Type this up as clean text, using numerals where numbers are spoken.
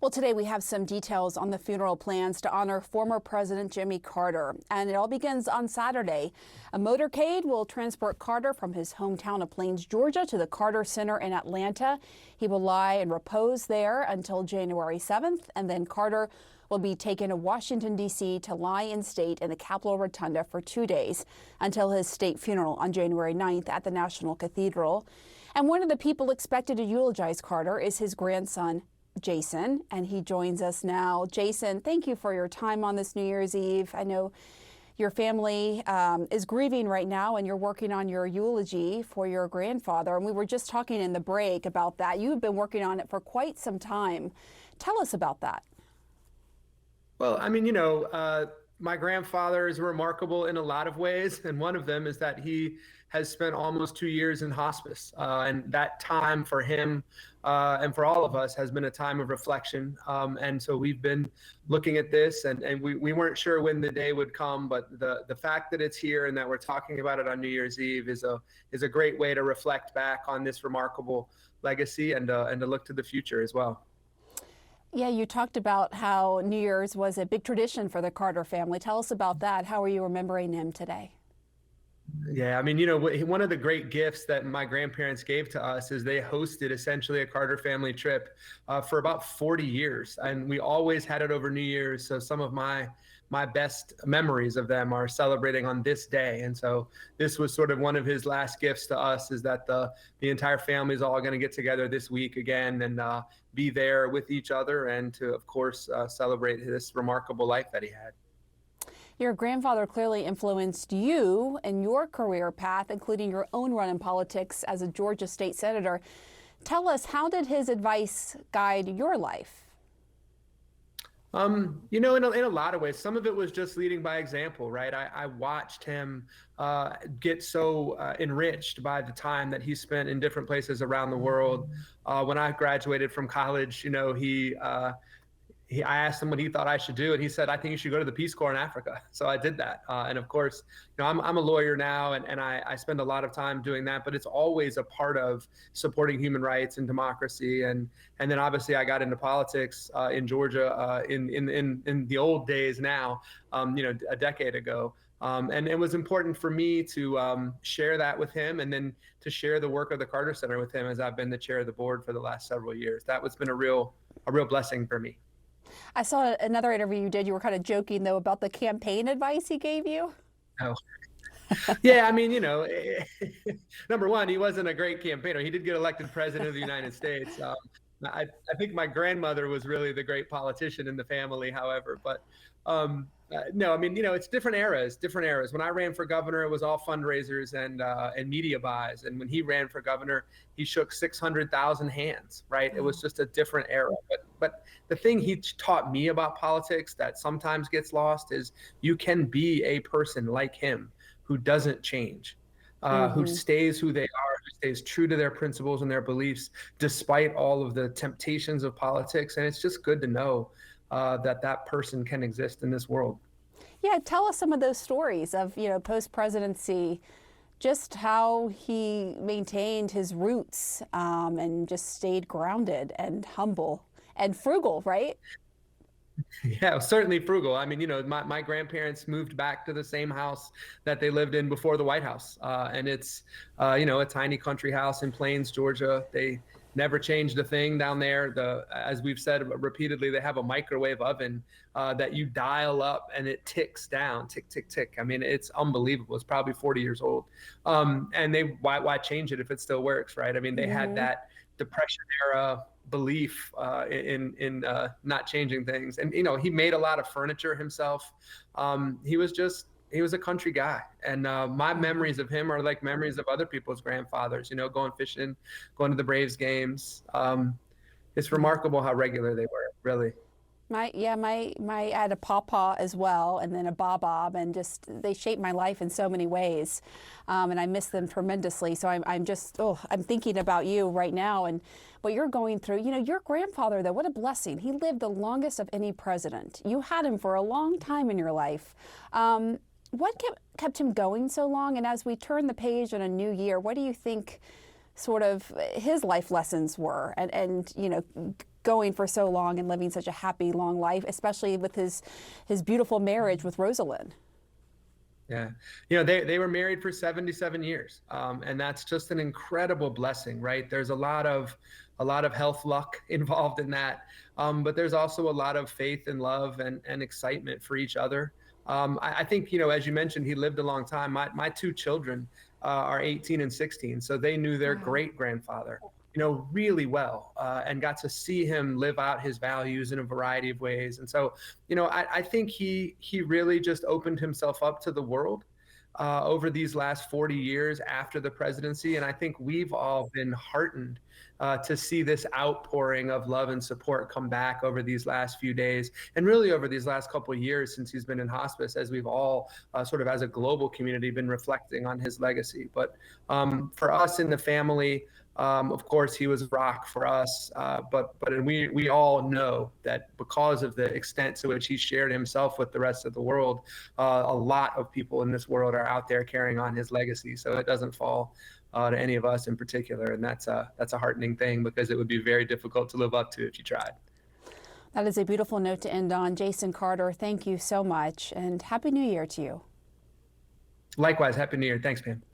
Well, today we have some details on the funeral plans to honor former President Jimmy Carter. And it all begins on Saturday. A motorcade will transport Carter from his hometown of Plains, Georgia, to the Carter Center in Atlanta. He will lie and repose there until January 7th, and then Carter will be taken to Washington, D.C. to lie in state in the Capitol Rotunda for 2 days until his state funeral on January 9th at the National Cathedral. And one of the people expected to eulogize Carter is his grandson, Jason, and he joins us now. Jason, thank you for your time on this New Year's Eve. I know your family is grieving right now, and you're working on your eulogy for your grandfather. And we were just talking in the break about that. You've been working on it for quite some time. Tell us about that. Well, my grandfather is remarkable in a lot of ways, and one of them is that he has spent almost 2 years in hospice, and that time for him and for all of us has been a time of reflection. And so we've been looking at this, and we weren't sure when the day would come, but the fact that it's here and that we're talking about it on New Year's Eve is a great way to reflect back on this remarkable legacy and to look to the future as well. Yeah, you talked about how New Year's was a big tradition for the Carter family. Tell us about that. How are you remembering him today? Yeah, one of the great gifts that my grandparents gave to us is they hosted essentially a Carter family trip for about 40 years. And we always had it over New Year's. So some of my best memories of them are celebrating on this day. And so this was sort of one of his last gifts to us, is that the entire family is all going to get together this week again and be there with each other and to, of course, celebrate this remarkable life that he had. Your grandfather clearly influenced you and your career path, including your own run in politics as a Georgia state senator. Tell us, how did his advice guide your life? In a lot of ways, some of it was just leading by example, right? I watched him get so enriched by the time that he spent in different places around the world. When I graduated from college, I asked him what he thought I should do, and he said, "I think you should go to the Peace Corps in Africa." So I did that. And of course, I'm a lawyer now, and I spend a lot of time doing that, but it's always a part of supporting human rights and democracy. And then obviously I got into politics in Georgia in the old days now, a decade ago. And it was important for me to share that with him, and then to share the work of the Carter Center with him, as I've been the chair of the board for the last several years. That was been a real blessing for me. I saw another interview you did. You were kind of joking, though, about the campaign advice he gave you. Oh, yeah. Number one, he wasn't a great campaigner. He did get elected president of the United States. I think my grandmother was really the great politician in the family, however. But no, it's different eras. When I ran for governor, it was all fundraisers and media buys. And when he ran for governor, he shook 600,000 hands, right? It was just a different era. But the thing he taught me about politics that sometimes gets lost is you can be a person like him who doesn't change, who stays who they are, who stays true to their principles and their beliefs, despite all of the temptations of politics. And it's just good to know that person can exist in this world. Yeah, tell us some of those stories of, post-presidency, just how he maintained his roots and just stayed grounded and humble and frugal, right? Yeah, certainly frugal. My grandparents moved back to the same house that they lived in before the White House. And it's, a tiny country house in Plains, Georgia. They never changed a thing down there. As we've said repeatedly, they have a microwave oven that you dial up and it ticks down, tick, tick, tick. It's unbelievable. It's probably 40 years old. And why change it if it still works, right? They had that Depression era belief in not changing things. And, he made a lot of furniture himself. He was a country guy. And my memories of him are like memories of other people's grandfathers, going fishing, going to the Braves games. It's remarkable how regular they were, really. I had a pawpaw as well, and then a bob, and just they shaped my life in so many ways, and I miss them tremendously. So I'm thinking about you right now and what you're going through. Your grandfather, though, what a blessing. He lived the longest of any president. You had him for a long time in your life. What kept him going so long? And as we turn the page on a new year, what do you think sort of his life lessons were, and going for so long and living such a happy, long life, especially with his beautiful marriage with Rosalind. Yeah. They were married for 77 years. And that's just an incredible blessing, right? There's a lot of health luck involved in that. But there's also a lot of faith and love and excitement for each other. I think, as you mentioned, he lived a long time. My two children are 18 and 16. So they knew their great grandfather, really well, and got to see him live out his values in a variety of ways. And so, I think he really just opened himself up to the world over these last 40 years after the presidency. And I think we've all been heartened to see this outpouring of love and support come back over these last few days, and really over these last couple of years since he's been in hospice, as we've all sort of as a global community been reflecting on his legacy. But for us in the family, of course, he was a rock for us, but we all know that because of the extent to which he shared himself with the rest of the world, a lot of people in this world are out there carrying on his legacy. So it doesn't fall to any of us in particular, and that's a heartening thing, because it would be very difficult to live up to if you tried. That is a beautiful note to end on. Jason Carter, thank you so much, and Happy New Year to you. Likewise, Happy New Year. Thanks, Pam.